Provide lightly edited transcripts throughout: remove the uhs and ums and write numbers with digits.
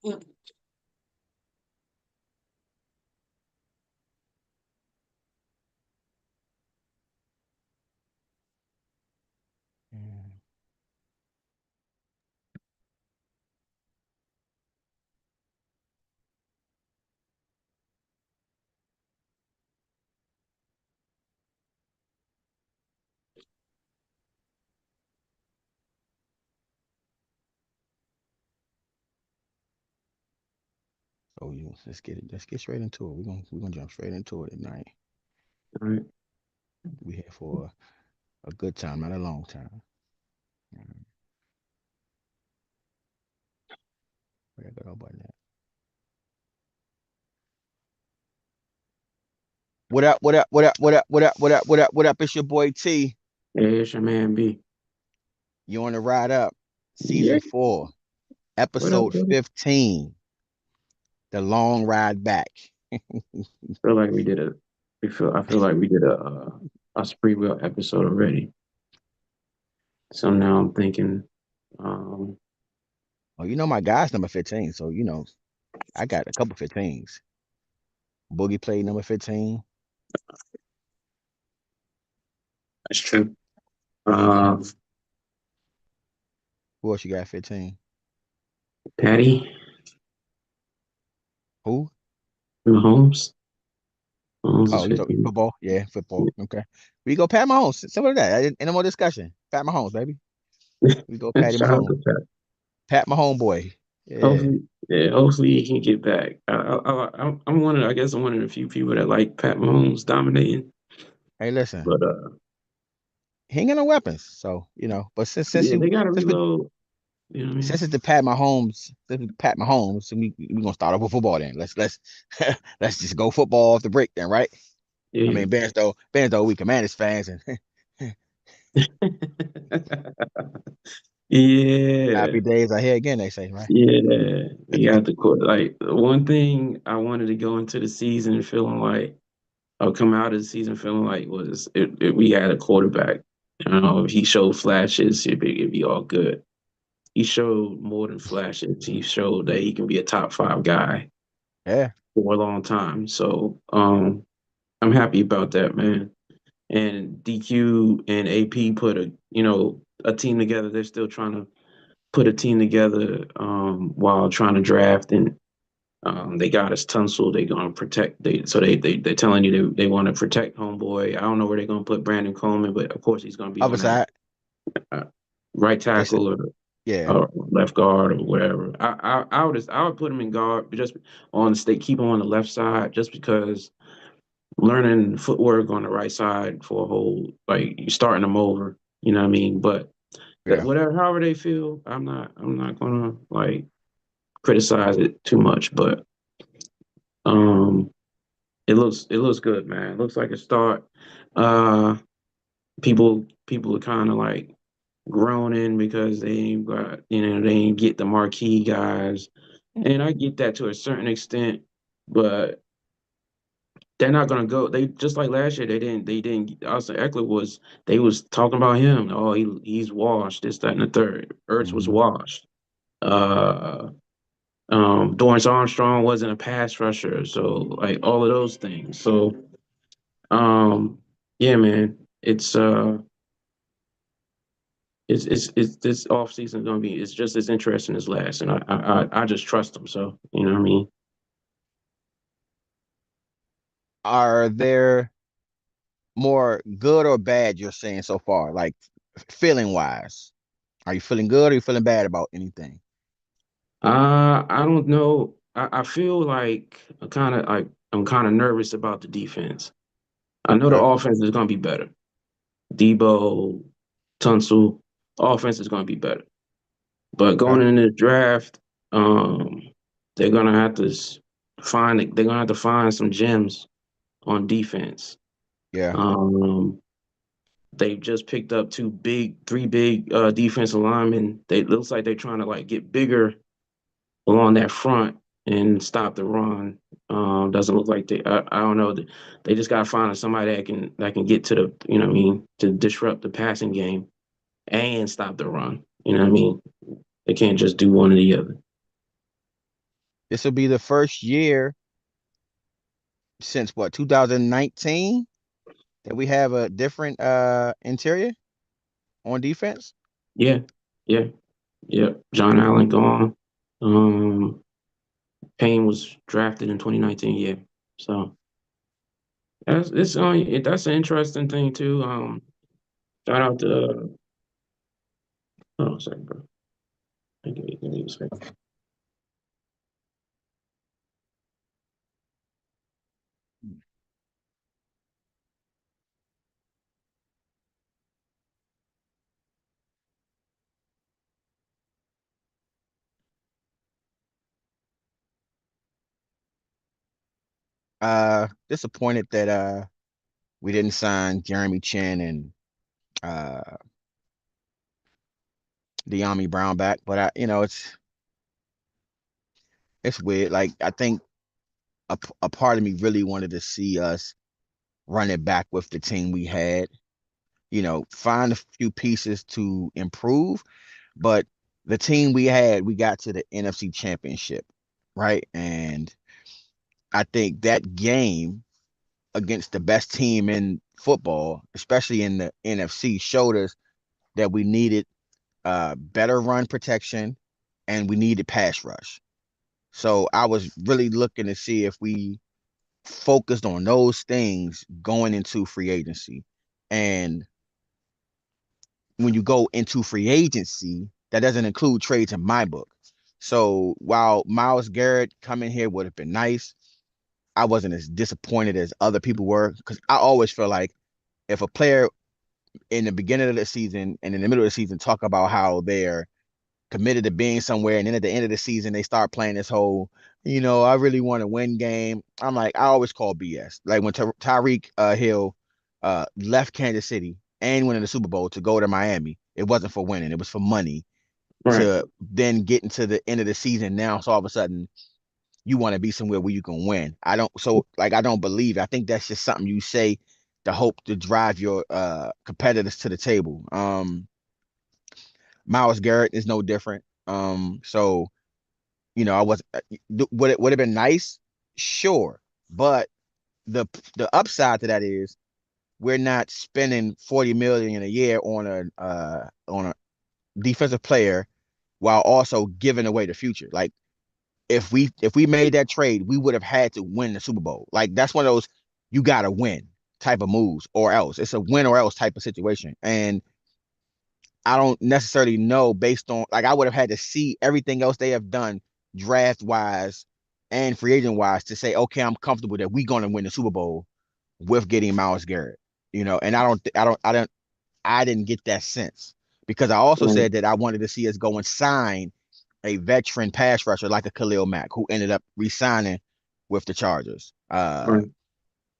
Mm. So let's get it. Let's get straight into it. We're gonna jump straight into it tonight. All right. We here for a good time, not a long time. Mm. Where that go button at? What up? What up? What up? What up? What up? What up? What up? What up? It's your boy T. Hey, it's your man B. You on the ride up? Yeah. Season 4, What up, episode buddy? 15. The long ride back. Feel like we did a. I feel like we did a spree wheel episode already. So now I'm thinking, um, Oh, you know my guy's number 15, so I got a couple 15s. Boogie played number 15. that's true. Uh, Who else you got 15? Patty Who? Mahomes. Mahomes is Oh, you talking 15. football? Yeah, football. Okay. We go Pat Mahomes. Simple as that. Ain't no more discussion. Pat Mahomes, baby. We go Patty Shout out Mahomes. to Pat. Pat Mahomes boy. Yeah. Hopefully, yeah, hopefully he can get back. I'm one of, I guess I'm one of the few people that like Pat Mahomes dominating. Hey, listen. But He ain't got no weapons. So, but yeah, they got to reload. You know what I mean? since it's the Pat Mahomes, so we gonna start off with football then. Let's let's just go football off the break then, right? I Yeah. mean, Bands though, we Commanders fans and Yeah. happy days are here again, they say, right? Yeah, we got the court. Like one thing I wanted to go into the season feeling like, or come out of the season feeling like was we had a quarterback. I don't know if he showed flashes, it'd be all good. He showed more than flashes. He showed that he can be a top five guy Yeah, for a long time. So I'm happy about that, man. And DQ and AP put a team together. They're still trying to put a team together while trying to draft, and they got us Tunsil. They're gonna protect. They're telling you they want to protect homeboy. I don't know where they're gonna put Brandon Coleman, but of course he's gonna be other on that side. uh, right They said, tackle yeah, or left guard or whatever. I would put him in guard, but just on the state, keep him on the left side, just because learning footwork on the right side for a whole like you starting them over. You know what I mean? But that yeah. whatever, however they feel, I'm not gonna like criticize it too much, but um, it looks good, man. It looks like a start. Uh, people are kind of like groaning because they ain't got they ain't get the marquee guys, and I get that to a certain extent, but they're not gonna go. They just like last year. They didn't. Also, Eckler was. They was talking about him. Oh, he's washed. This, that, and the third. Ertz was Hmm. washed. Uh, Dorrance Armstrong wasn't a pass rusher, so like all of those things. So, um, yeah, man, it's this off season is gonna be it's just as interesting as last, and I just trust them. So you know what I mean. Are there more good or bad you're saying so far? Like feeling wise, are you feeling good or are you feeling bad about anything? I don't know. I feel like I'm kind of nervous about the defense. I know the Okay. offense is gonna be better. Debo, Tunsil, offense is gonna be better. But Okay. going into the draft, um, they're gonna have to they're gonna have to find some gems on defense. Yeah. Um, they've just picked up three big defensive linemen. They it looks like they're trying to like get bigger along that front and stop the run. Doesn't look like I don't know. They just gotta find somebody that can get to the you know what I mean to disrupt the passing game and stop the run. You know what I mean? They can't just do one or the other. This will be the first year since what, 2019, that we have a different interior on defense. Yeah, yeah, yeah. John Allen gone. Um, Payne was drafted in 2019. Yeah, so that's an interesting thing too. Shout out to oh sorry, bro. Give me a second. Disappointed that we didn't sign Jeremy Chin and uh De'Ami Brown back, but it's weird. Like I think a part of me really wanted to see us run it back with the team we had. Find a few pieces to improve, but the team we had, we got to the NFC Championship, right? And I think that game against the best team in football, especially in the NFC, showed us that we needed better run protection and we needed pass rush. So I was really looking to see if we focused on those things going into free agency. And when you go into free agency, that doesn't include trades in my book. So while Myles Garrett coming here would have been nice, I wasn't as disappointed as other people were because I always feel like if a player in the beginning of the season and in the middle of the season talk about how they're committed to being somewhere, and then at the end of the season they start playing this whole, I really want to win game. I'm like, I always call BS. Like when Tyreek Hill left Kansas City and went in the Super Bowl to go to Miami, it wasn't for winning, it was for money. Right. To then get into the end of the season now, so all of a sudden you want to be somewhere where you can win. I don't believe it. I think that's just something you say to hope to drive your competitors to the table. Myles Garrett is no different. So I was would it have been nice, sure, but the the upside to that is we're not spending 40 million a year on a defensive player while also giving away the future. Like if we made that trade, we would have had to win the Super Bowl. Like that's one of those you gotta win type of moves, or else it's a win or else type of situation. And I don't necessarily know based on like I would have had to see everything else they have done draft wise and free agent wise to say, okay, I'm comfortable that we're gonna win the Super Bowl with getting Myles Garrett. And I didn't get that sense because I also Right. said that I wanted to see us go and sign a veteran pass rusher like a Khalil Mack, who ended up re-signing with the Chargers. Right.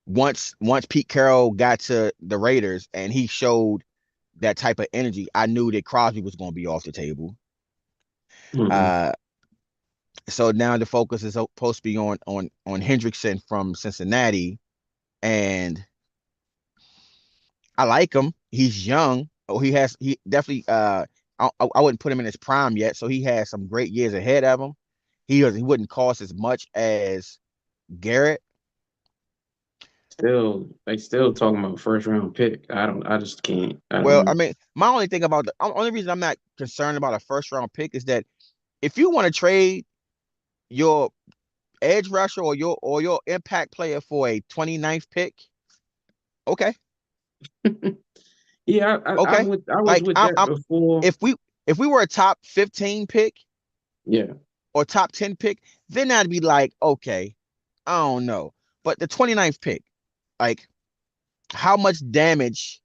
Once Pete Carroll got to the Raiders and he showed that type of energy, I knew that Crosby was going to be off the table. Mm-hmm. Uh, so now the focus is supposed to be on Hendrickson from Cincinnati, and I like him. He's young. Oh, he definitely I wouldn't put him in his prime yet, so he has some great years ahead of him. He wouldn't cost as much as Garrett. They still talking about first round pick. I just can't. I Well, I don't. mean, my only thing about the only reason I'm not concerned about a first round pick is that if you want to trade your edge rusher or your impact player for a 29th pick, okay, Yeah, I'm okay. with. I was Like with I'm that I'm before. if we were a top 15 pick Yeah. or top 10 pick, then I'd be like, okay, I don't know. But the 29th pick, like how much damage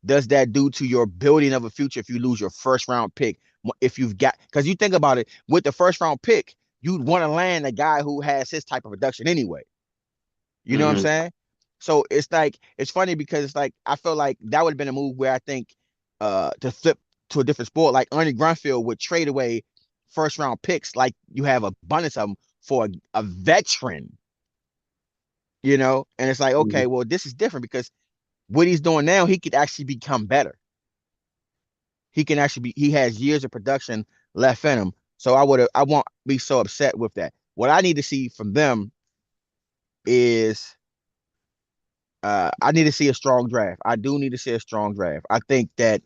does that do to your building of a future if you lose your first round pick? If you've got, because you think about it, with the first round pick, you'd want to land a guy who has his type of production anyway. You know what I'm Hmm. saying? So it's like it's funny because it's like I feel like that would have been a move where I think to flip to a different sport, like Ernie Grunfeld would trade away first round picks, like you have abundance of them for a veteran, and it's like, okay, well, this is different because what he's doing now, he could actually become better. He can actually he has years of production left in him. So I won't be so upset with that. what I need to see from them is I need to see a strong draft. I do need to see a strong draft. I think that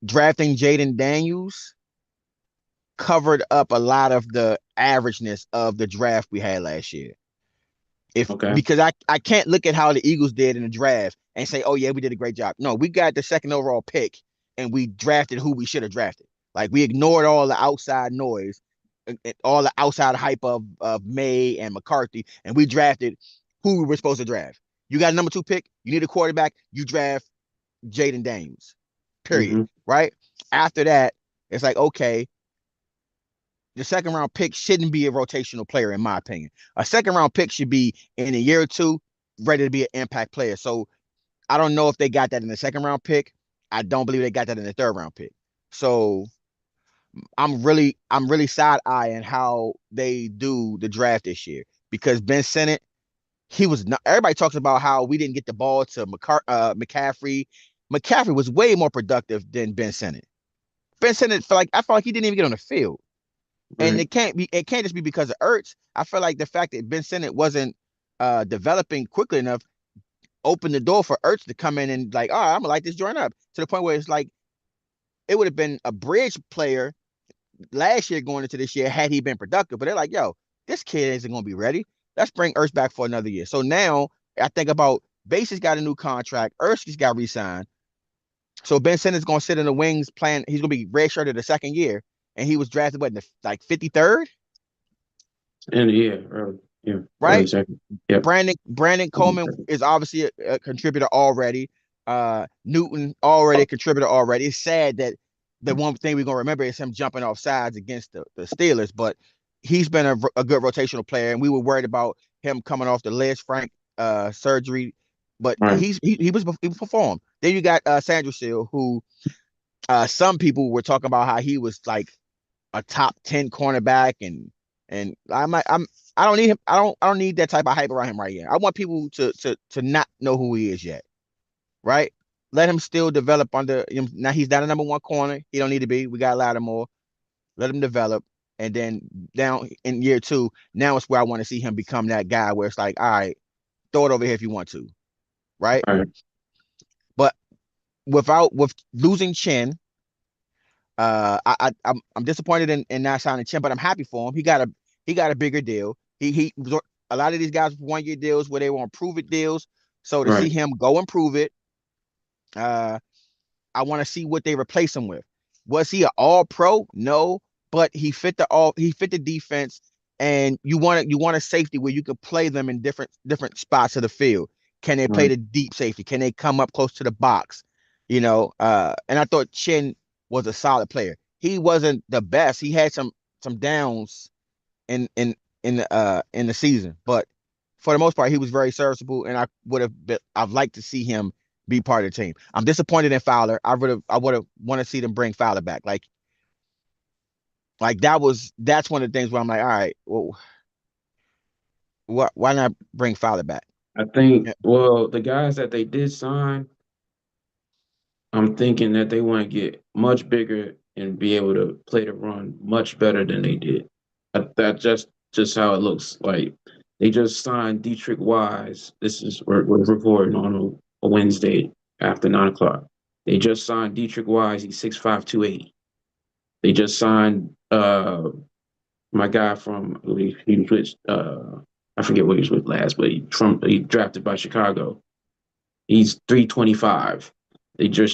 drafting Jaden Daniels covered up a lot of the averageness of the draft we had last year. If Okay. Because I can't look at how the Eagles did in the draft and say, oh yeah, we did a great job. No, we got the second overall pick and we drafted who we should have drafted. Like we ignored all the outside noise, all the outside hype of May and McCarthy, and we drafted who we were supposed to draft. You got a number two pick, you need a quarterback, you draft Jaden Daniels. Period. Mm-hmm. Right? After that, it's like, okay, the second round pick shouldn't be a rotational player, in my opinion. A second round pick should be in a year or two ready to be an impact player. So I don't know if they got that in the second round pick. I don't believe they got that in the third round pick. So I'm really side eyeing how they do the draft this year because Ben Sinnott, he was not. Everybody talks about how we didn't get the ball to McCaffrey. McCaffrey was way more productive than Ben Sinnott. Ben Sinnott, I feel like he didn't even get on the field. And Right. it can't just be because of Ertz. I feel like the fact that Ben Sinnott wasn't developing quickly enough opened the door for Ertz to come in and like, oh, I'm gonna light this joint up to the point where it's like it would have been a bridge player last year going into this year had he been productive. But they're like, yo, this kid isn't gonna be ready. Let's bring Ertz back for another year. So now I think about Bases got a new contract, Ertz got re-signed. So Ben Simmons gonna sit in the wings playing. He's gonna be redshirted the second year, and he was drafted what in the like 53rd, And yeah, early right? second. Yep. Brandon Coleman is obviously a contributor already. Newton already a contributor already. It's sad that the one thing we're gonna remember is him jumping off sides against the Steelers, but he's been a good rotational player, and we were worried about him coming off the Les Frank surgery, but Right. he performed. Then you got Sandra Seal, who some people were talking about how he was like a top 10 cornerback and I don't need him. I don't need that type of hype around him right here. I want people to not know who he is yet, right? Let him still develop under now he's not a number one corner. He don't need to be. We got Lattimore. Let him develop. And then down in year two, now it's where I want to see him become that guy where it's like, all right, throw it over here if you want to, right? Right. But with losing Chin, I'm disappointed in not signing Chin, but I'm happy for him. He got a bigger deal. He a lot of these guys 1 year deals where they want prove it deals. So to see Right. him go and prove it, uh, I want to see what they replace him with. Was he an all pro? No, but he fit the defense, and you want a safety where you could play them in different spots of the field. Can they play Right. the deep safety? Can they come up close to the box? And I thought Chin was a solid player. He wasn't the best. He had some downs in in in the season, but for the most part, he was very serviceable, and I'd like to see him be part of the team. I'm disappointed in Fowler. I would have want to see them bring Fowler back. Like that's one of the things where I'm like, all right, well, why not bring Fowler back? I think, Yeah, well, the guys that they did sign, I'm thinking that they want to get much bigger and be able to play the run much better than they did. That just how it looks like. They just signed Dietrich Wise. This is we're recording on a Wednesday after 9 o'clock. They just signed Dietrich Wise. He's 6'5", 280. They just signed my guy from he was with I forget what he was with last, but he drafted by Chicago. He's 325. They got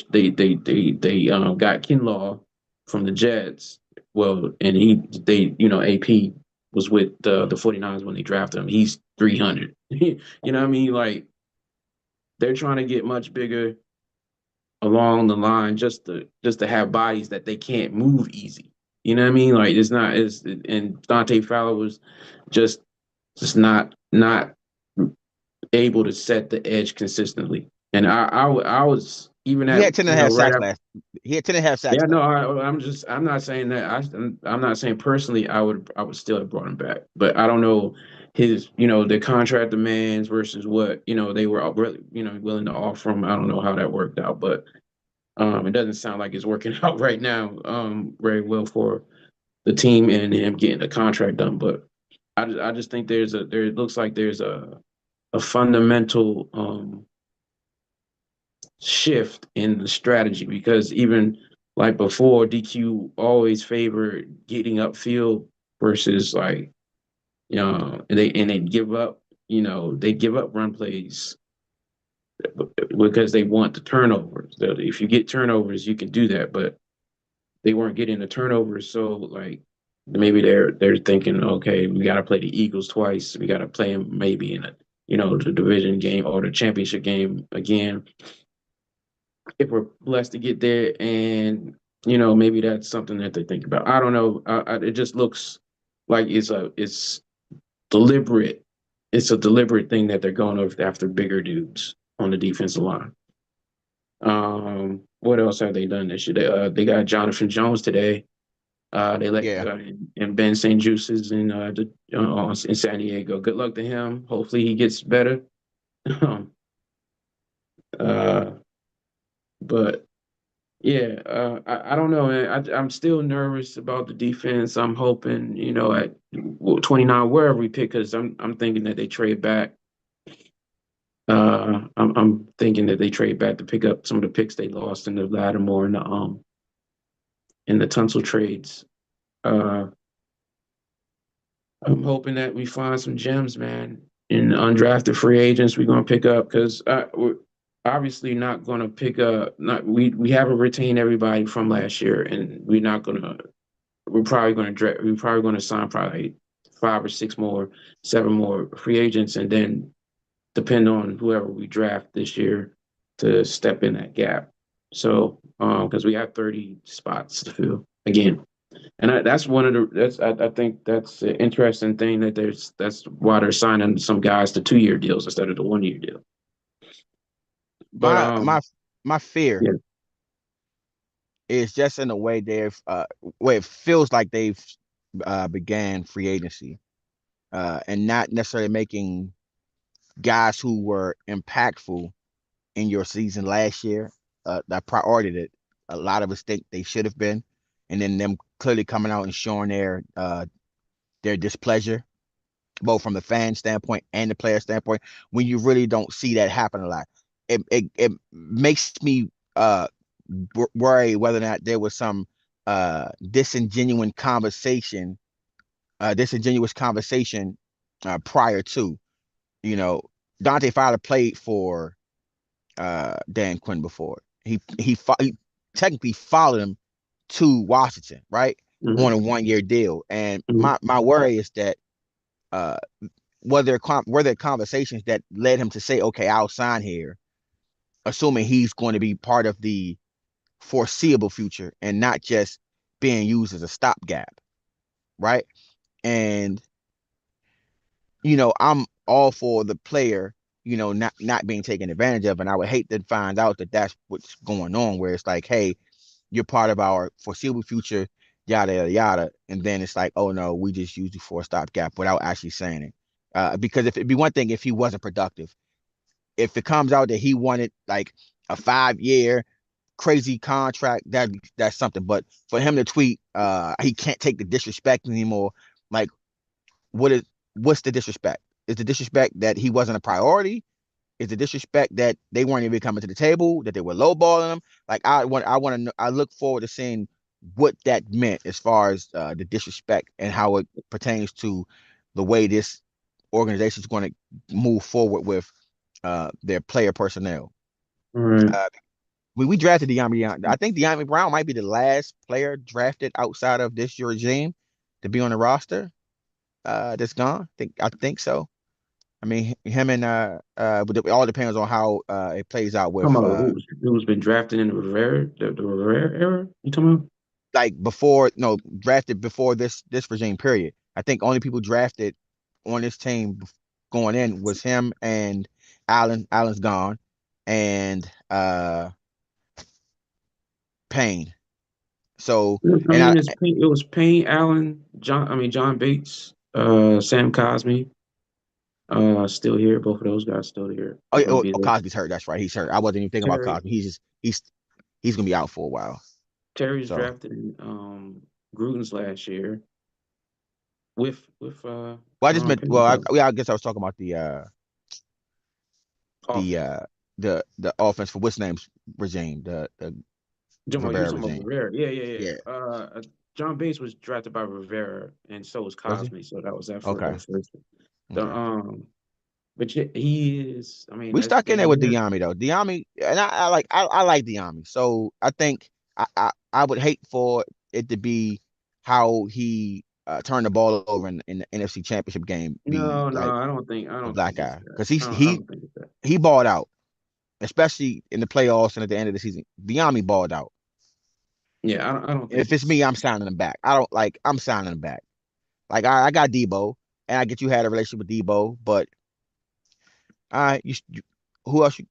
Kinlaw from the Jets. Well, and AP was with the 49ers when they drafted him. He's 300. You know what I mean? Like they're trying to get much bigger along the line just to have bodies that they can't move easy. You know what I mean? Like it's not it's and Dante Fowler was just just not able to set the edge consistently. And I was even he at had 10 and a half right sacks after. last. He had 10 and a half sacks Yeah, no, though. I'm not saying that. I'm not saying personally I would still have brought him back, but I don't know his the contract demands versus what they were really willing to offer him. I don't know how that worked out, but it doesn't sound like it's working out right now very well for the team and him getting the contract done. But I just think there it looks like there's a fundamental shift in the strategy because even like before, DQ always favored getting upfield versus like and they give up, they give up run plays because they want the turnovers. If you get turnovers, you can do that, but they weren't getting the turnovers, so like maybe they're thinking, okay, we got to play the Eagles twice. We got to play them maybe in the division game or the championship game again if we're blessed to get there, and maybe that's something that they think about. I don't know. It just looks like it's deliberate. It's a deliberate thing that they're going over after bigger dudes on the defensive line. What else have they done this year? They got Jonathan Jones today. They let Yeah. and Ben St. Juste is in San Diego. Good luck to him. Hopefully he gets better. uh, but yeah, I don't know, man. I'm still nervous about the defense. I'm hoping, at 29, wherever we pick, because I'm thinking that they trade back. I'm thinking that they trade back to pick up some of the picks they lost in the Lattimore and the Tunsil trades. Uh, I'm hoping that we find some gems, man, in undrafted free agents we're gonna pick up because we're obviously not gonna pick up. Not we haven't retained everybody from last year, and we're not gonna. We're probably gonna We're probably gonna sign probably 5 or 6 more, 7 more free agents, and then depend on whoever we draft this year to step in that gap. So, because we have 30 spots to fill again. And that's one of the I think that's an interesting thing that that's why they're signing some guys to 2-year deals instead of the 1-year deal. But My my my fear yeah, is just in the way where it feels like they've began free agency, and not necessarily making guys who were impactful in your season last year that priority that a lot of us think they should have been, and then them clearly coming out and showing their displeasure, both from the fan standpoint and the player standpoint, when you really don't see that happen a lot. It makes me worry whether or not there was some disingenuous conversation prior to, you know, Dante Fowler played for Dan Quinn before. He technically followed him to Washington, right? On a mhm, 1 year deal. And mhm. my worry is that uh were there conversations that led him to say, okay, I'll sign here, assuming he's going to be part of the foreseeable future and not just being used as a stopgap, right? And I'm all for the player, not being taken advantage of, and I would hate to find out that that's what's going on, where it's like, hey, you're part of our foreseeable future, yada yada yada, and then it's like, oh no, we just used you for a stopgap without actually saying it. Because if it'd be one thing if he wasn't productive, if it comes out that he wanted like a 5 year crazy contract, that's something. But for him to tweet, he can't take the disrespect anymore. Like, what is what's the disrespect? Is the disrespect that he wasn't a priority? Is the disrespect that they weren't even coming to the table, that they were lowballing him? Like, I want to know, I look forward to seeing what that meant as far as the disrespect and how it pertains to the way this organization is going to move forward with their player personnel. All right. Uh, we drafted De'Ami. I think De'Ami Brown might be the last player drafted outside of this regime to be on the roster. That's gone. I think so. I mean, him and but it all depends on how it plays out with Talking about who's been drafted in the Rivera era? You talking about? like before, no, drafted before this regime period. I think only people drafted on this team going in was him and Allen. Allen's gone, and Payne. So, I and I mean, it was Payne, Allen, John Bates, Sam Cosmi, still here. Both of those guys still here. oh, They're yeah, gonna oh, be oh, there. Cosby's hurt. That's right, he's hurt. I wasn't even thinking about Terry Cosby. He's gonna be out for a while. Terry's So drafted in Gruden's last year with Well, I just Sean meant. Well, Payton. yeah, I guess I was talking about the Offense. the offense for what's name's regime, the You Rivera talking about regime. Rivera? Yeah, yeah, Yeah. yeah. John Bates was drafted by Rivera, and so was Was he? Cosme. So that was that for Okay. the first. The Okay. but he is. I mean, We stuck in that's there with weird. Diami though. Diami, and I like Diami. So I think I would hate for it to be how he turned the ball over in the NFC Championship game, be No, no, like I the don't black think it's guy, that. because I don't think it's that. he balled out, especially in the playoffs and at the end of the season. Diami balled out. Yeah, I don't think If it's me, it's. I'm signing him back. I don't like. I'm signing him back. Like I got Debo, and I get you had a relationship with Debo, but you who else you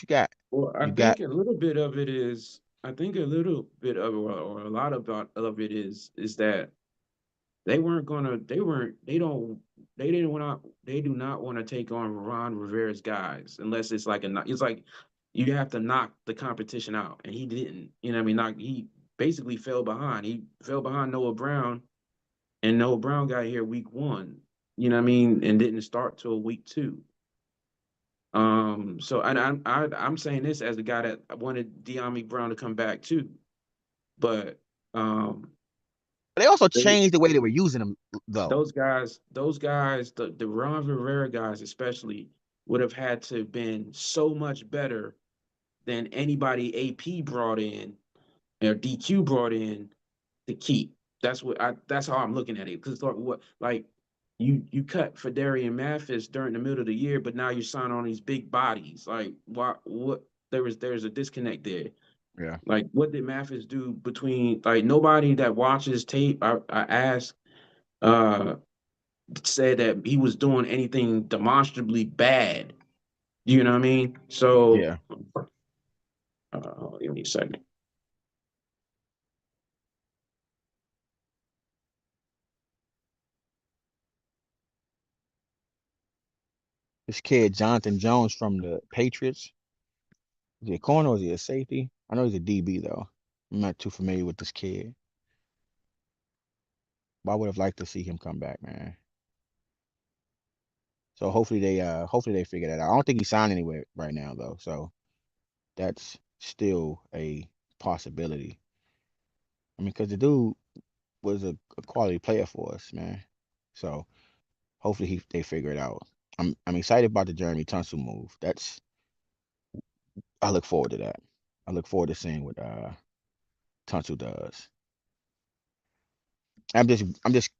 got? Well, I You got think a little bit of it is. I think a little bit of it, or a lot of it is that they weren't gonna. They weren't. They don't. They didn't want to. They do not want to take on Ron Rivera's guys unless it's like a. It's like you have to knock the competition out, and he didn't. You know what I mean? He basically fell behind. He fell behind Noah Brown, and Noah Brown got here week one. You know what I mean? And didn't start till week two. So I'm saying this as the guy that wanted De'Ami Brown to come back too, but um, they also they changed the way they were using him though. those guys, the Ron Rivera guys especially, would have had to been so much better than anybody AP brought in or DQ brought in to keep. That's how I'm looking at it. Because like you cut for Darian Mathis during the middle of the year, but now you're signing on these big bodies. Like what there's a disconnect there. Yeah. Like what did Mathis do between like nobody that watches tape I asked uh said that he was doing anything demonstrably bad. You know what I mean? So Yeah. give me a second. This kid, Jonathan Jones from the Patriots. Is he a corner or is he a safety? I know he's a DB though. I'm not too familiar with this kid. But I would have liked to see him come back, man. So hopefully they figure that out. I don't think he signed anywhere right now though. So that's still a possibility. I mean, because the dude was a quality player for us, man. So hopefully they figure it out. I'm excited about the Jeremy Tunsil move. I look forward to that. I look forward to seeing what Tunsil does. I'm just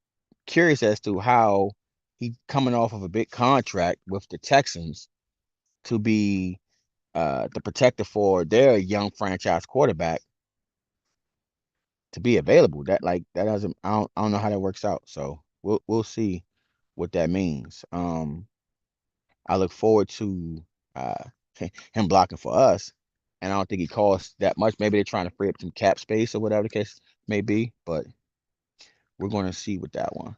curious as to how he coming off of a big contract with the Texans to be the protector for their young franchise quarterback to be available. That doesn't I don't know how that works out. So we'll see what that means. I look forward to uh him blocking for us. And I don't think he costs that much. Maybe they're trying to free up some cap space or whatever the case may be, but we're going to see with that one.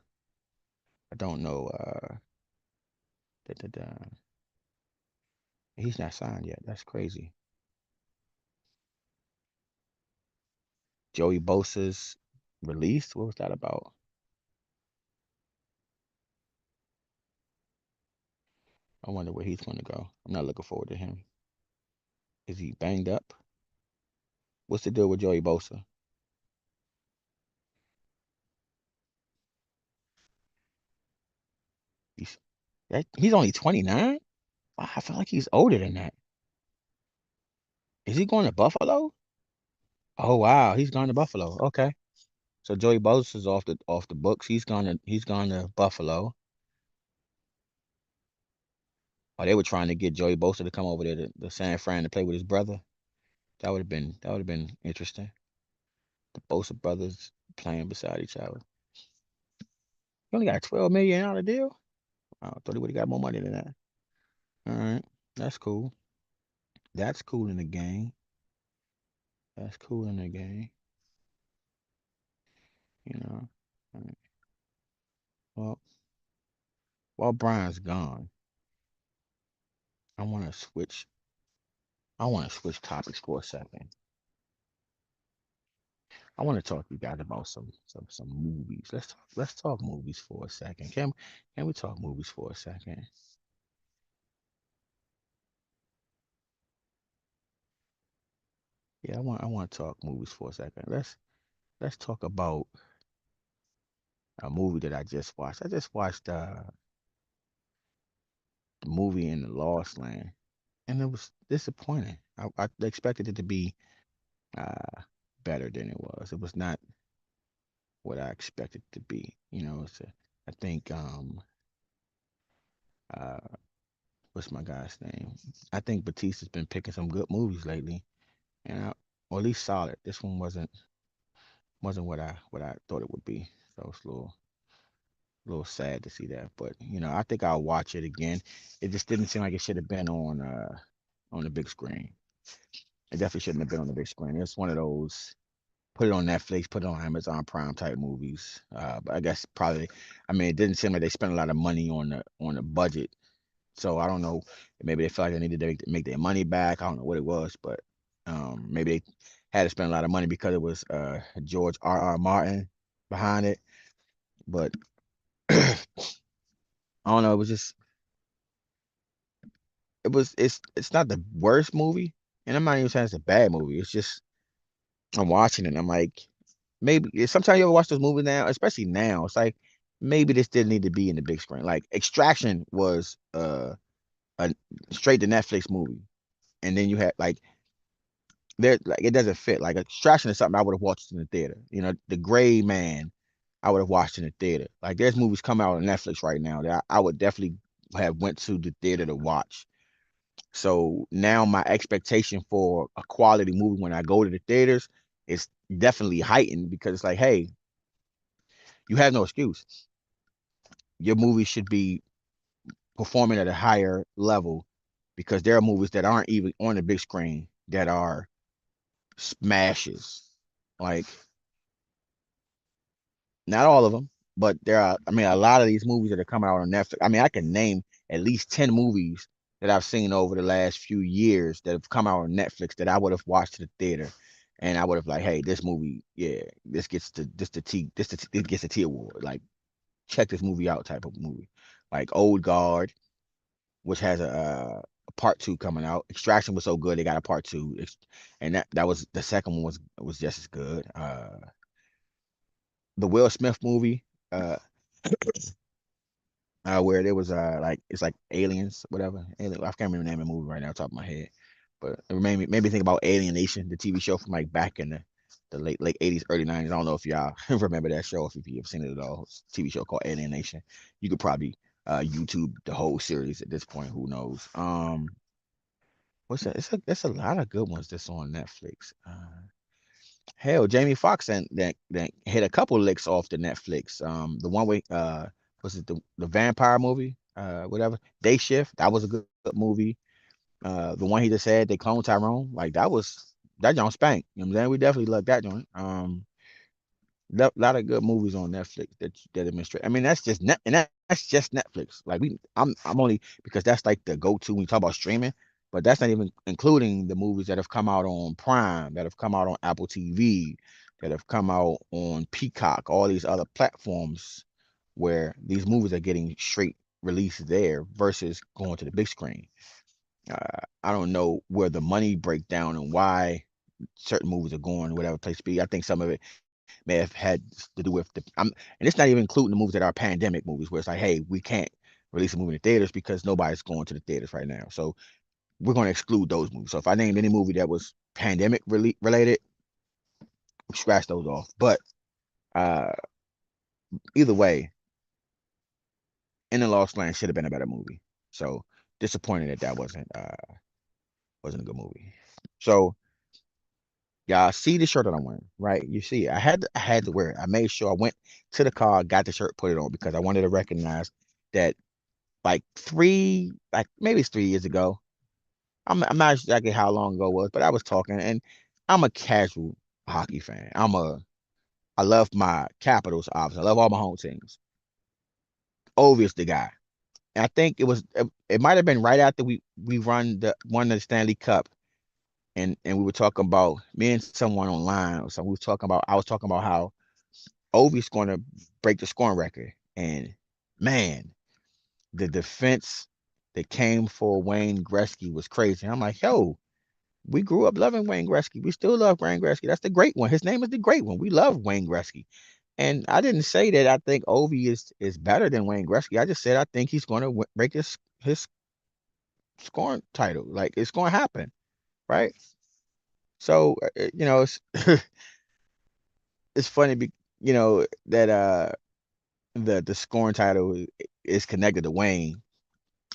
I don't know. Da, da, da. He's not signed yet. That's crazy. Joey Bosa's released. What was that about? I wonder where he's going to go. I'm not looking forward to him. Is he banged up? What's the deal with Joey Bosa? He's he's only 29. Wow, I feel like he's older than that. Is he going to Buffalo? Oh wow, he's going to Buffalo. Okay, so Joey Bosa's off the books. He's gone to Buffalo. Oh, they were trying to get Joey Bosa to come over there to San Fran to play with his brother. That would have been interesting. The Bosa brothers playing beside each other. He only got a $12 million deal. I thought he would have got more money than that. All right, that's cool. That's cool in the game. That's cool in the game. You know. All right. Well, while Brian's gone, I want to switch. I want to switch topics for a second. I want to talk to you guys about some movies. Let's talk movies for a second. Can we talk movies for a second? Yeah, I want to talk movies for a second. Let's talk about a movie that I just watched. I just watched the movie in the Lost Land, and it was disappointing. I expected it to be uh better than it was. It was not what I expected it to be. I think uh what's my guy's name? I think Batista's been picking some good movies lately, or at least solid. This one wasn't what I thought it would be. So it's a little sad to see that. But I think I'll watch it again. It just didn't seem like it should have been on the big screen. It definitely shouldn't have been on the big screen. It's one of those put it on Netflix, put it on Amazon Prime type movies. But I guess probably, I mean, it didn't seem like they spent a lot of money on the budget. So I don't know. Maybe they felt like they needed to make their money back. I don't know what it was, but maybe they had to spend a lot of money because it was George R. R. Martin behind it. But I don't know. It's not the worst movie, and I'm not even saying it's a bad movie. It's just I'm watching it. And I'm like, maybe sometimes you ever watch those movies now, especially now. It's like maybe this didn't need to be in the big screen. Like Extraction was a straight to Netflix movie, and then you had there like it doesn't fit. Like Extraction is something I would have watched in the theater. The Gray Man, I would have watched in the theater. Like there's movies coming out on Netflix right now that I would definitely have went to the theater to watch. So now my expectation for a quality movie when I go to the theaters is definitely heightened because it's like, hey, you have no excuse. Your movie should be performing at a higher level because there are movies that aren't even on the big screen that are smashes. Like not all of them, but there are. I mean, a lot of these movies that are coming out on Netflix. I mean, I can name at least 10 movies that I've seen over the last few years that have come out on Netflix that I would have watched in the theater, and I would have like, hey, this movie, yeah, this gets the T award. Like, check this movie out, type of movie. Like Old Guard, which has a part two coming out. Extraction was so good they got a part two, and that was the second one was just as good. The Will Smith movie. Uh, where there was like it's like aliens, whatever. I can't remember the name of the movie right now, off the top of my head. But it made me think about Alien Nation, the TV show from like back in the late 80s, early 90s. I don't know if y'all remember that show, if you've seen it at all. It's a TV show called Alien Nation. You could probably YouTube the whole series at this point. Who knows? What's that? It's a lot of good ones that's on Netflix. Hell, Jamie Foxx and that hit a couple licks off the Netflix. The one with was it the vampire movie? Whatever. Day Shift. That was a good movie. The one he just had, they cloned Tyrone. Like that joint spank. You know what I'm saying? We definitely love that joint. Lot of good movies on Netflix that demonstrate. I mean, that's just Netflix. Like I'm only because that's like the go-to when you talk about streaming, but that's not even including the movies that have come out on Prime, that have come out on Apple TV, that have come out on Peacock, all these other platforms where these movies are getting straight release there versus going to the big screen. I don't know where the money breakdown and why certain movies are going whatever place to be. I think some of it may have had to do with and it's not even including the movies that are pandemic movies where it's like, hey, we can't release a movie in the theaters because nobody's going to the theaters right now. So we're going to exclude those movies. So if I named any movie that was pandemic related, scratch those off. But uh, either way, In the Lost Land should have been a better movie. So disappointed that wasn't a good movie. So y'all see the shirt that I'm wearing, right? You see, I had to wear it. I made sure I went to the car, got the shirt, put it on because I wanted to recognize that like maybe it's 3 years ago. I'm not exactly how long ago it was, but I was talking, and I'm a casual hockey fan. I love my Capitals, obviously. I love all my home teams. Obvious the guy. And I think it might have been right after we won the Stanley Cup and we were talking about me and someone online or something. We was talking about I was talking about how Ovi's going to break the scoring record, and man, the defense that came for Wayne Gretzky was crazy. I'm like, yo, we grew up loving Wayne Gretzky. We still love Wayne Gretzky. That's the great one. His name is the great one. We love Wayne Gretzky. And I didn't say that I think Ovi is better than Wayne Gretzky. I just said I think he's going to break his scoring title. Like it's going to happen, right? So it's funny, that the scoring title is connected to Wayne.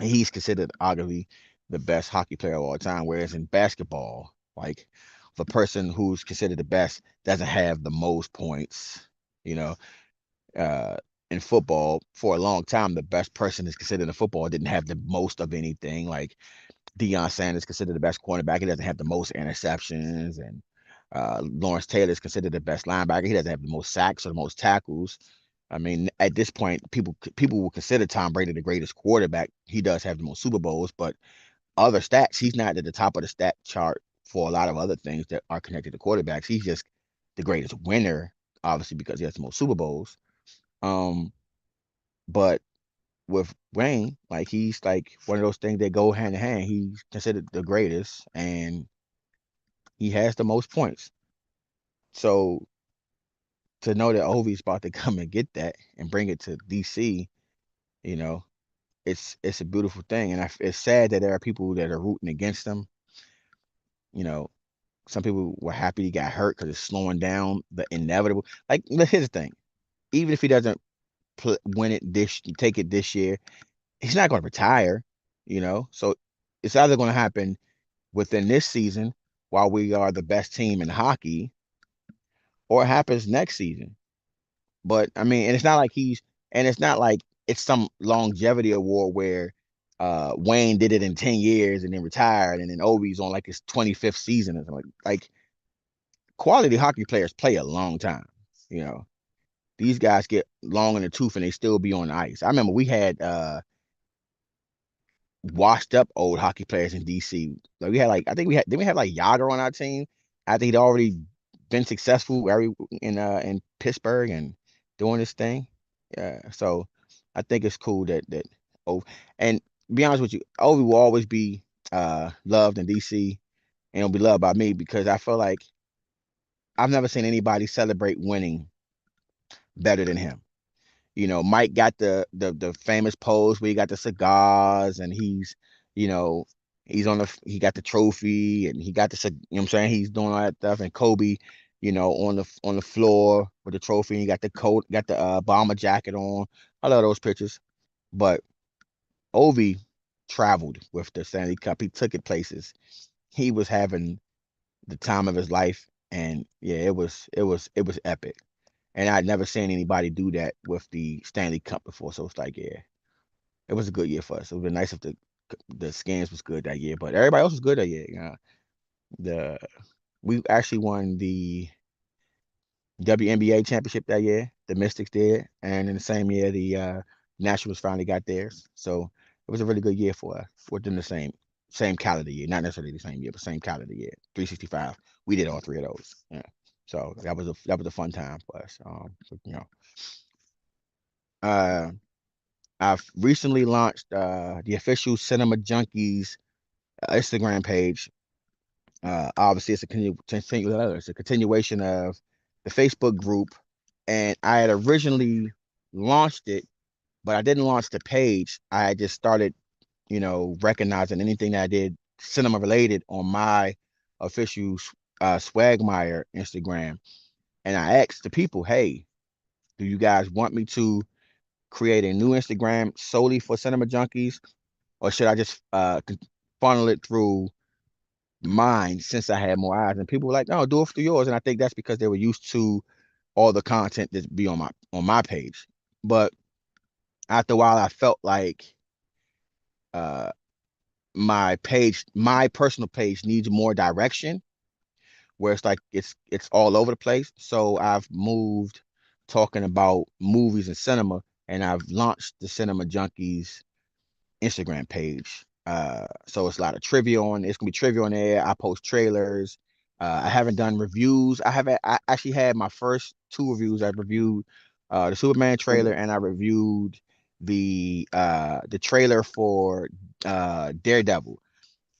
He's considered arguably the best hockey player of all time. Whereas in basketball, like the person who's considered the best doesn't have the most points. You know, uh, in football, for a long time, the best person is considered in football didn't have the most of anything. Like Deion Sanders considered the best cornerback. He doesn't have the most interceptions, and Lawrence Taylor is considered the best linebacker. He doesn't have the most sacks or the most tackles. I mean, at this point, people will consider Tom Brady the greatest quarterback. He does have the most Super Bowls, but other stats, he's not at the top of the stat chart for a lot of other things that are connected to quarterbacks. He's just the greatest winner, obviously, because he has the most Super Bowls. Um, but with Wayne, like he's like one of those things that go hand in hand. He's considered the greatest, and he has the most points. So to know that Ovi's about to come and get that and bring it to DC, you know, it's a beautiful thing, and it's sad that there are people that are rooting against him. You know, some people were happy he got hurt because it's slowing down the inevitable. Like, here's the thing: even if he doesn't win it take it this year, he's not going to retire. So it's either going to happen within this season while we are the best team in hockey, or it happens next season. But I mean, and it's not like it's some longevity award where Wayne did it in 10 years and then retired, and then Ovi's on like his 25th season or something. Like quality hockey players play a long time. You know, these guys get long in the tooth and they still be on the ice. I remember we had washed up old hockey players in DC. Like we had like I think we had did we have like Yager on our team? I think he'd already been successful in Pittsburgh and doing this thing. Yeah, so I think it's cool that oh and be honest with you, Ovi will always be loved in DC and it'll be loved by me because I feel like I've never seen anybody celebrate winning better than him. Mike got the famous pose where he got the cigars and you know, he got the trophy and he got you know what I'm saying? He's doing all that stuff. And Kobe, on the floor with the trophy, and he got the coat, got the bomber jacket on. I love those pictures. But Ovi traveled with the Stanley Cup. He took it places. He was having the time of his life. And yeah, it was epic. And I'd never seen anybody do that with the Stanley Cup before. So it's like, yeah, it was a good year for us. It would be nice if the Skins was good that year, but everybody else was good that year. The we actually won the WNBA championship that year. The Mystics did, and in the same year, the Nationals finally got theirs. So it was a really good year for us within the same calendar year, not necessarily the same year, but same calendar year, 365. We did all three of those. Yeah. So that was a fun time for us. Uh, I've recently launched the official Cinema Junkies Instagram page. Obviously, it's a continuation of the Facebook group, and I had originally launched it, but I didn't launch the page. I had just started, recognizing anything that I did cinema related on my official Swagmeyer Instagram, and I asked the people, "Hey, do you guys want me to create a new Instagram solely for Cinema Junkies, or should I just funnel it through mine since I had more eyes?" And people were like, "No, do it through yours." And I think that's because they were used to all the content that be on my page. But after a while, I felt like uh, my personal page needs more direction, where it's like it's all over the place. So I've moved talking about movies and cinema, and I've launched the Cinema Junkies Instagram page. So it's a lot of trivia on. It's gonna be trivia on there. I post trailers. I haven't done reviews. I actually had my first two reviews. I reviewed the Superman trailer and I reviewed the trailer for Daredevil.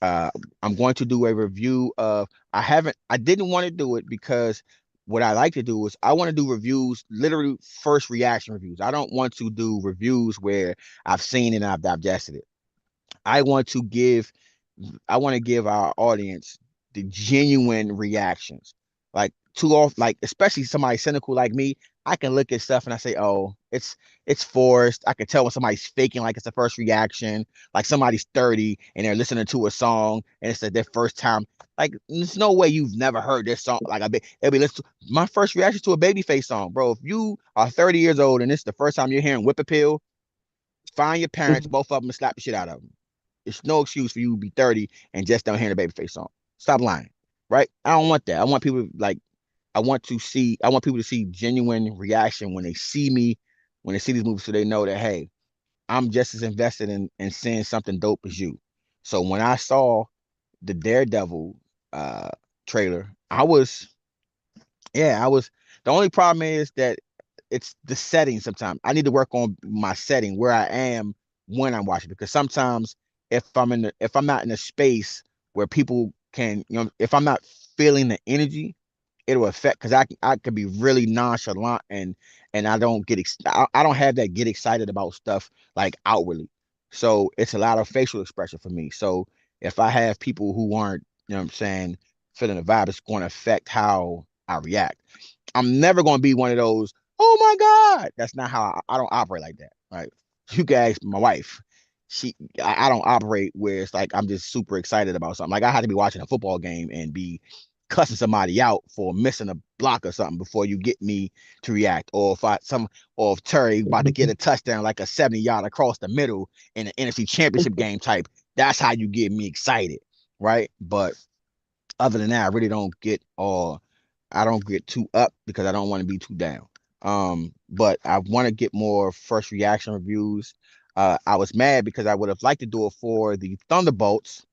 Uh, I'm going to do a review of. I didn't want to do it because what I like to do is I want to do reviews, literally first reaction reviews. I don't want to do reviews where I've seen it and I've digested it. I want to give I want to give our audience the genuine reactions. Like too often, like especially somebody cynical like me, I can look at stuff and I say, "Oh, it's forced." I can tell when somebody's faking, like it's the first reaction. Like somebody's 30 and they're listening to a song and it's like their first time. Like there's no way you've never heard this song. Like it'll be listen to my first reaction to a Babyface song, bro. If you are 30 years old and this is the first time you're hearing Whip Appeal, find your parents, both of them, and slap the shit out of them. It's no excuse for you to be 30 and just don't hear the Babyface song. Stop lying, right? I don't want that. I want people like I want people to see genuine reaction when they see me, when they see these movies, so they know that hey, I'm just as invested in seeing something dope as you. So when I saw the Daredevil uh trailer, I was the only problem is that it's the setting sometimes. I need to work on my setting where I am when I'm watching because sometimes if I'm not in a space where people can, if I'm not feeling the energy, it'll affect because I could be really nonchalant and I don't I don't have that get excited about stuff like outwardly. So it's a lot of facial expression for me. So if I have people who aren't, what I'm saying, feeling the vibe, it's going to affect how I react. I'm never going to be one of those, oh my God. That's not how I don't operate like that. Right. You guys, my wife, I don't operate where it's like I'm just super excited about something. Like I had to be watching a football game and be cussing somebody out for missing a block or something before you get me to react. Or if Terry about to get a touchdown like a 70-yard across the middle in an NFC championship game type, that's how you get me excited. Right. But other than that, I don't get too up because I don't want to be too down. But I want to get more first reaction reviews. I was mad because I would have liked to do it for the Thunderbolts,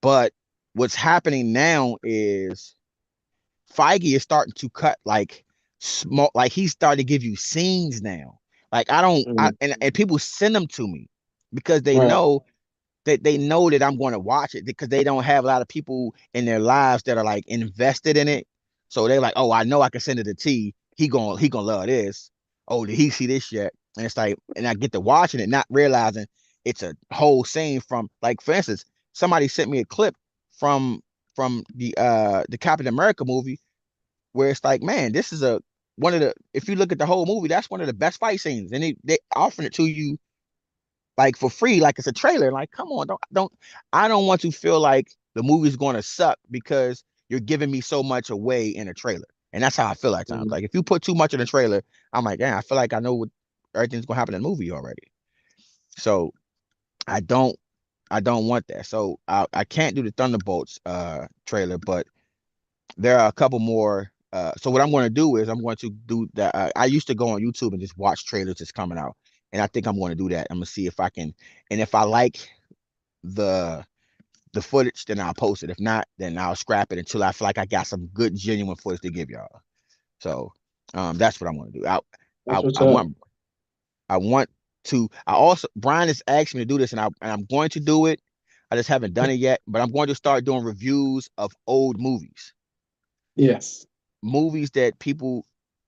but what's happening now is Feige is starting to cut like small, like he's starting to give you scenes now. Like I don't, I Mhm. and people send them to me because Right. they know that I'm going to watch it because they don't have a lot of people in their lives that are like invested in it. So they're like, oh, I know I can send it to T. He gonna love this. Oh, did he see this yet? And it's like, and I get to watching it, not realizing it's a whole scene from like, for instance, somebody sent me a clip from the Captain America movie where it's like, man, this is a one of the if you look at the whole movie, that's one of the best fight scenes, and they offering it to you like for free, like it's a trailer. Like, come on, I don't want to feel like the movie's going to suck because you're giving me so much away in a trailer. And that's how I feel at times. Mhm. Like if you put too much in a trailer, I'm like, damn, I feel like I know what everything's gonna happen in the movie already. So I don't I don't want that. So I can't do the Thunderbolts trailer, but there are a couple more. So what I'm going to do is I'm going to do that. I used to go on YouTube and just watch trailers that's coming out, and I think I'm going to do that. I'm gonna see if I can, and if I like the the footage, then I'll post it. If not, then I'll scrap it until I feel like I got some good genuine footage to give y'all. So that's what I'm going to do. That's what's I up. want to. I also Brian has asked me to do this, and I'm going to do it. I just haven't done it yet, but I'm going to start doing reviews of old Yes. movies that people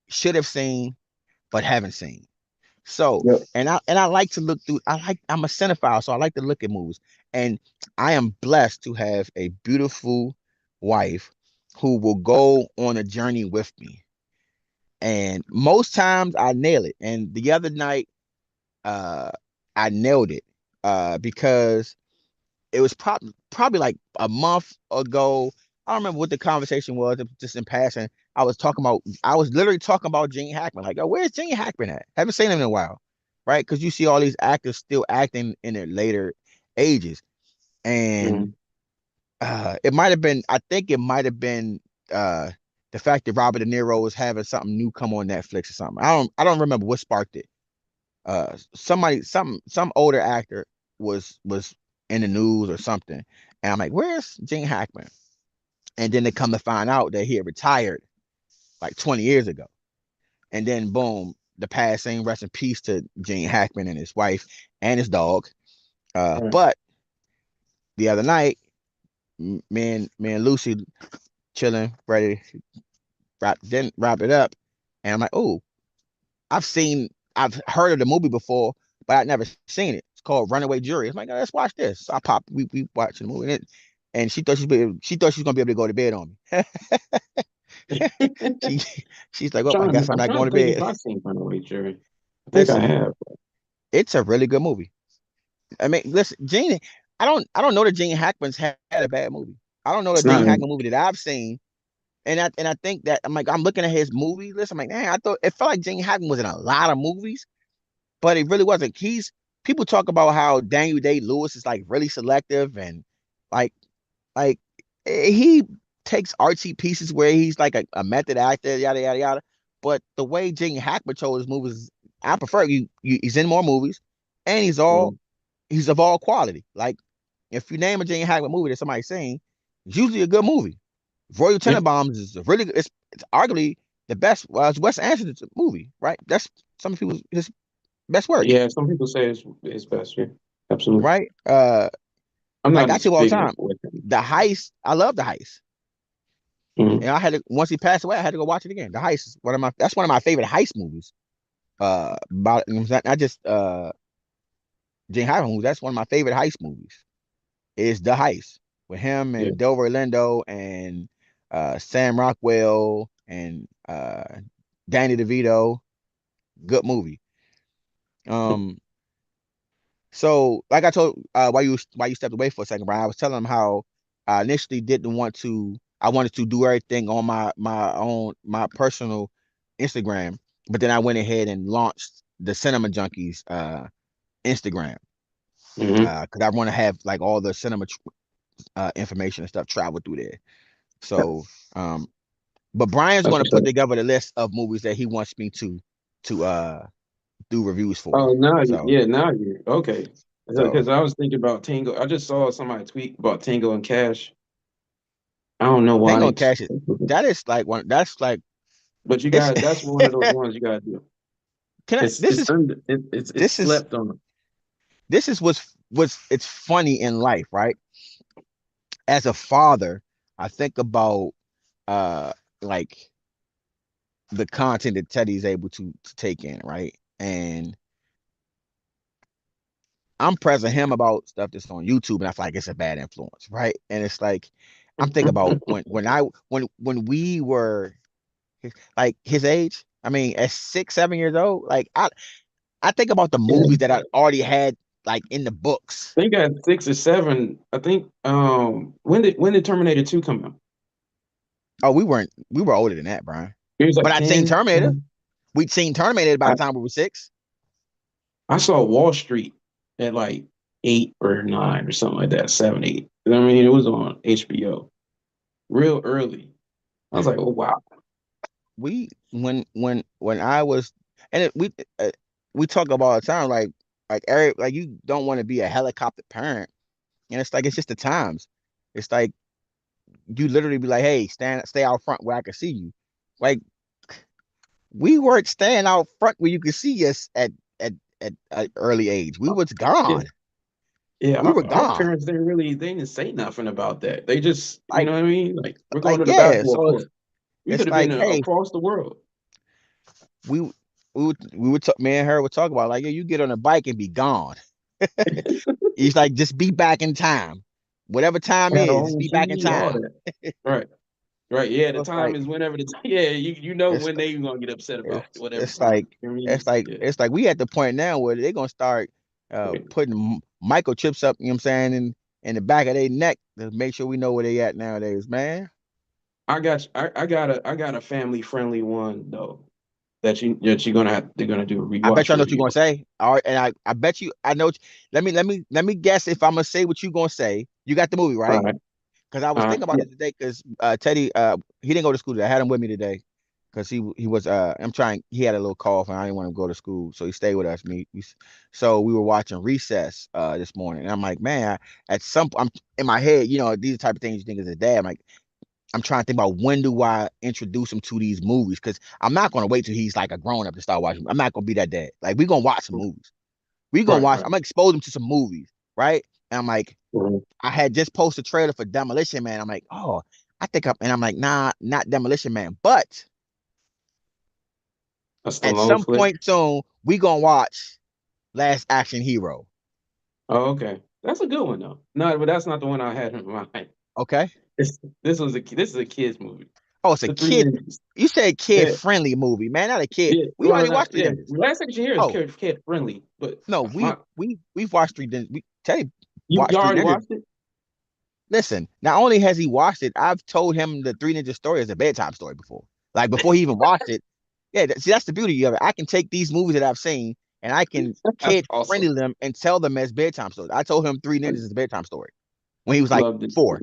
should have seen but haven't seen. So, Yep. and I like to look through. I'm a cinephile, so I like to look at movies. And I am blessed to have a beautiful wife who will go on a journey with me. And most times I nail it. And the other night, uh, I nailed it because it was probably like a month ago. I don't remember what the conversation was, just in passing. I was literally talking about Gene Hackman. Like, oh, where's Gene Hackman at? Haven't seen him in a while, right? Because you see all these actors still acting in their later ages. And Mhm. I think it might have been uh, the fact that Robert De Niro was having something new come on Netflix or something. I don't remember what sparked it. Some older actor was in the news or something. And I'm like, where's Gene Hackman? And then they come to find out that he had retired like 20 years ago. And then boom, the passing, rest in peace to Gene Hackman and his wife and his dog. Right. But the other night, me and Lucy chilling, ready to wrap it up. And I'm like, oh, I've heard of the movie before, but I'd never seen it. It's called Runaway Jury. I'm like, oh, let's watch this. So I popped, we watched the movie, and she thought she was gonna be able to go to bed on me. she she's like, oh, I guess I'm I'm not trying going to to think if bed. I've seen Runaway Jury. I think I Listen, have. it's a really good movie. I mean, listen, Gene, I don't know that Gene Hackman's had a bad movie. I don't know It's that not. Gene Hackman movie that I've seen. And I think that I'm like, I'm looking at his movie list. I'm like, man, I thought it felt like Gene Hackman was in a lot of movies, but it really wasn't. People talk about how Daniel Day-Lewis is like really selective and like like he takes artsy pieces where he's like a method actor, yada yada yada. But the way Gene Hackman chose his movies, I prefer he's in more movies, and Mm. he's of all quality. Like if you name a Gene Hackman movie that somebody's seen, it's usually a good movie. Royal Yeah. Tenenbaums is a really good. It's arguably the best. Well, it's Wes Anderson's movie, right? That's some people's his best work, Yeah. Some people say it's best. Yeah. Absolutely. right? I'm Like not I as tell you all the big time, with him. The Heist. I love The Heist. Mm. And I had to once he passed away, I had to go watch it again. The Heist is one of my favorite heist movies. About not just Gene Hackman movies. That's one of my favorite heist movies. Is The Heist with him Yeah. and Delroy Lindo and Sam Rockwell and Danny DeVito. Good movie. Um, so like I told why you stepped away for a second, Brian, I was telling him how I initially didn't want to. I wanted to do everything on my personal Instagram, but then I went ahead and launched the Cinema Junkies Instagram Hmm. because I want to have like all the cinema information and stuff travel through there. So, um, but Brian's That's going to what's put up. together the list of movies that he wants me to do reviews for. Oh, So now you okay. so Because I was thinking about Tango. I just saw somebody tweet about Tango and Cash. I don't know why Tango they, and Cash is that is like one that's like but you it's got that's one of those ones you gotta do. can I It's it's under it's this is slept on. this is what's it's funny in life, right? As a father, I think about uh like the content that Teddy's able to take in, right? And I'm pressing him about stuff that's on YouTube, and I feel like it's a bad influence, right? And it's like I'm thinking about when we were like his age. I mean, at 6, 7 years old, like I think about the Yeah, movies that I already had like in the books. I think at 6 or 7. I think when did Terminator 2 come out? Oh, we were older than that, Brian. It was But like I'd seen 10. Terminator. We'd seen Terminator by I, the time we were 6. I saw Wall Street at like 8 or 9 or something like that, 7, 8. I mean, it was on HBO real early. I was like, oh wow. We when I was and we talk about all the time like Eric, like you don't want to be a helicopter parent, and it's like it's just the times. It's like you literally be like, hey, stay out front where I can see you. Like we weren't staying out front where you could see us at an early age. We was Yeah, gone. yeah. We were Our gone. parents they didn't say nothing about that. They just, you Like know what I mean? Like we're going like to the yeah. basketball So court. We could it's have been like, hey, across the world. we we would talk, me and her would talk about like, yeah, you get on a bike and be gone. It's like just be back in time. Whatever time Had our is, just own be back in TV, all time. that. Right. Right. Yeah, So the time is whenever the yeah, you know it's when they gonna get upset about whatever it's time. like You know what I mean? Yeah. it's like we at the point now where they're gonna start putting microchips up, you know what I'm saying, in the back of their neck to make sure we know where they at nowadays, man. I got a family friendly one though that you're gonna have they're gonna do a I bet rewatch you I know what you're review. gonna say. All right, and I bet you I know. Let me guess if I'm gonna say what you gonna say. You got the movie All right? right. Because I was All right. thinking about Yeah. it today. Because Teddy he didn't go to school today. I had him with me today, because he was he had a little cough and I didn't want to go to school, so he stayed with us. So we were watching Recess this morning, and I'm like, man, at some I'm in my head, these are the type of things you think as a dad. I'm trying to think about when do I introduce him to these movies, because I'm not gonna wait till he's like a grown up to start watching. I'm not gonna be that dad. Like, we gonna watch some movies. Right, I'm right. gonna expose him to some movies, right? And I'm like, Mhm. I had just posted a trailer for Demolition Man. I'm like, oh, and I'm like, nah, not Demolition Man, but A at Stallone some flick. point soon, we gonna watch Last Action Hero. Oh, okay. That's a good one though. No, but that's not the one I had in mind. Okay. This is a kids movie. Oh, it's a The Three kid. Ninjas. You said kid Yeah, friendly movie, man, not a kid. yeah. We Well, already no, watched Three yeah. Ninjas. Last Section here is Oh kid friendly, but no, my we've watched Three Ninjas. We tell you, you watch Three already Ninjas. watched it? Listen, not only has he watched it, I've told him the Three Ninjas story as a bedtime story before. Like, before he even watched it. Yeah, see, that's the beauty of it. I can take these movies that I've seen and I can That's kid awesome. friendly them and tell them as bedtime stories. I told him Three Ninjas is a bedtime story when he was like Loved it. 4.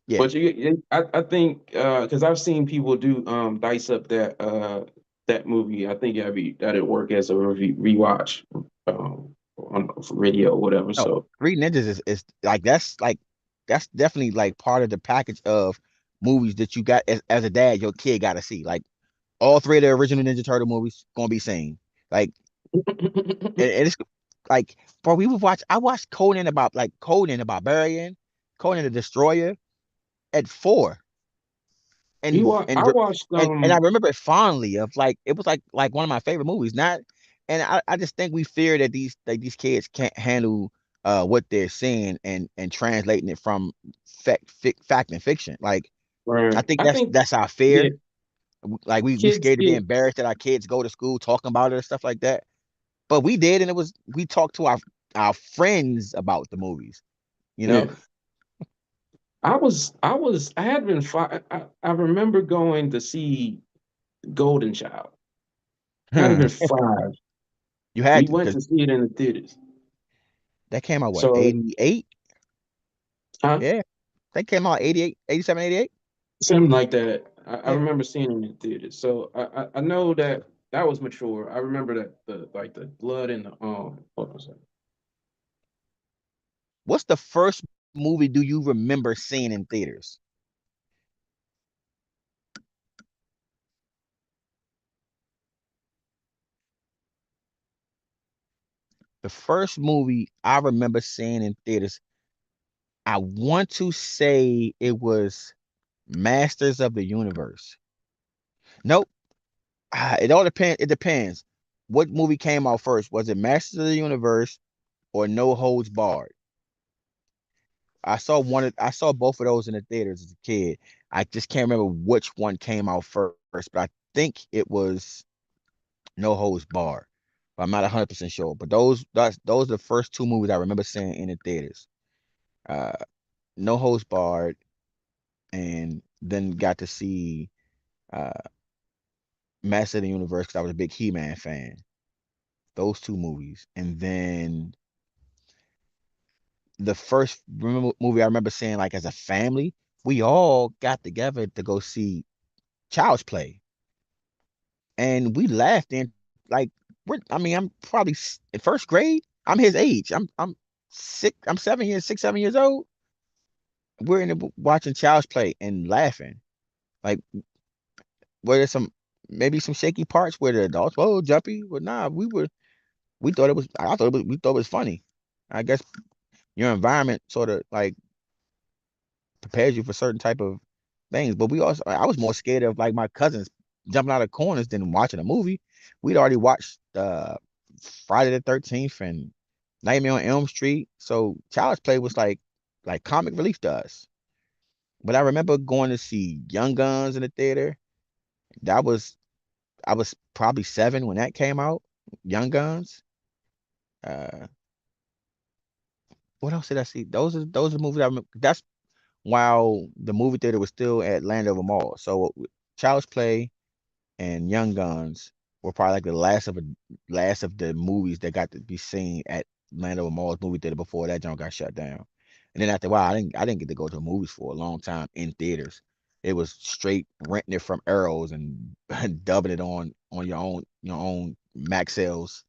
Yeah. But I think because I've seen people do dice up that movie. I think that'd work as a rewatch on for radio or whatever. No, So Three Ninjas is that's definitely like part of the package of movies that you got as a dad, your kid got to see. Like, all three of the original Ninja Turtle movies gonna be seen. Like, and it's like, bro, I watched Conan the Barbarian, Conan the Destroyer at 4. and I and watched and I remember it fondly, of like, it was like one of my favorite movies. Not, and I just think we fear that these kids can't handle what they're seeing and translating it from fact and fiction. Like, I think I think that's our yeah, fear. Like, we kids scared to be get embarrassed that our kids go to school talking about it and stuff like that. But we did, and we talked to our friends about the movies, you know? yeah. I had been I remember going to see Golden Child. I had been 5. You had We to, went because to see it in the theaters. that came out what, So 88? huh? Yeah, that came out 88, 87, 88. Something like that. I Yeah. remember seeing it in the theater. So I know that that was mature. I remember that the blood and the what was it? What's the first movie do you remember seeing in theaters? The first movie I remember seeing in theaters, I want to say it was Masters of the Universe. Nope. It all depends. It depends. What movie came out first? Was it Masters of the Universe or No Holds Barred? I saw both of those in the theaters as a kid. I just can't remember which one came out first, but I think it was No Holds Barred. But I'm not 100% sure. But those are the first two movies I remember seeing in the theaters. Uh, No Holds Barred, and then got to see uh Master of the Universe because I was a big He-Man fan. Those two movies. And then the first movie I remember seeing, like, as a family, we all got together to go see Child's Play. And we laughed, and like, I'm probably in first grade. I'm his age. I'm 6, 7 years old. We're in the watching Child's Play and laughing. Like, where there's maybe some shaky parts where the adults, whoa, jumpy. But nah, we thought it was I thought it was we thought it was funny. I guess your environment sort of like prepares you for certain type of things. But I was more scared of like my cousins jumping out of corners than watching a movie. We'd already watched Friday the 13th and Nightmare on Elm Street. So Child's Play was like comic relief to us. But I remember going to see Young Guns in the theater. That was I was probably 7 when that came out. Young Guns. Uh, what else did I see? Those are movies I remember. That's while the movie theater was still at Landover Mall. So Child's Play and Young Guns were probably like the last of the movies that got to be seen at Landover Mall's movie theater before that joint got shut down. And then after a while, I didn't get to go to movies for a long time in theaters. It was straight renting it from Arrows and dubbing it on your own Maxells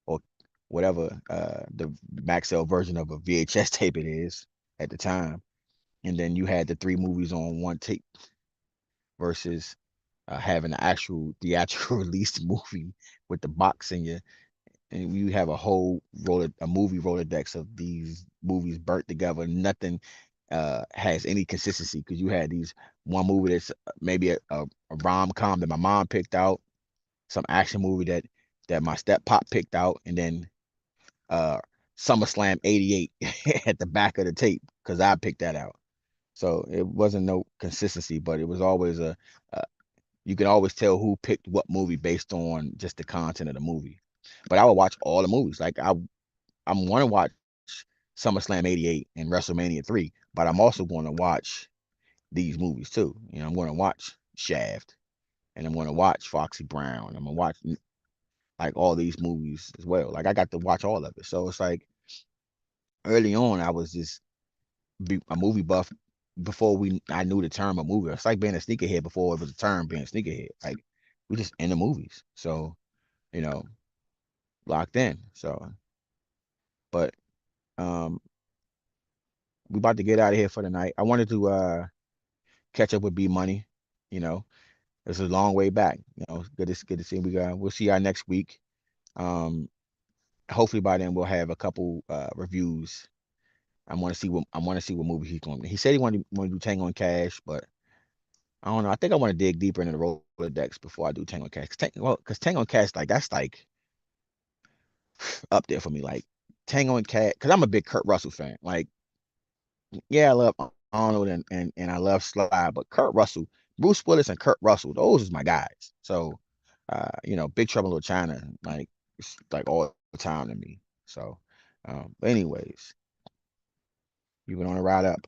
or whatever the Maxell version of a VHS tape it is at the time. And then you had the three movies on one tape versus having an actual theatrical released movie with the box in you, and you have a whole a movie Rolodex of these movies burnt together. Nothing has any consistency because you had these one movie that's maybe a rom-com that my mom picked out, some action movie that my step pop picked out, and then uh SummerSlam '88 at the back of the tape because I picked that out. So it wasn't no consistency, but it was always a you could always tell who picked what movie based on just the content of the movie. But I would watch all the movies. Like I'm going to watch SummerSlam '88 and WrestleMania 3, but I'm also going to watch these movies too. You know, I'm going to watch Shaft and I'm going to watch Foxy Brown. I'm going to watch like all these movies as well. Like I got to watch all of it. So it's like early on, I was just a movie buff before I knew the term of movie. It's like being a sneakerhead before it was a term being a sneakerhead. Like we just in the movies. So, you know, locked in. So, but um we about to get out of here for the night. I wanted to catch up with B Money. You know, this is a long way back. You know, good to see we got. We'll see y'all next week. Um, hopefully by then we'll have a couple reviews. I want to see what movie he's going. He said he want to do Tango and Cash, but I don't know. I think I want to dig deeper into the Rolodex before I do Tango and Cash. Cause Tango and Cash like that's like up there for me. Like Tango and Cash, cause I'm a big Kurt Russell fan. Like yeah, I love Arnold and I love Sly, but Kurt Russell, Bruce Willis and Kurt Russell, those is my guys. So, Big Trouble in Little China, like it's like all the time to me. So, but anyways, you've been on a ride up.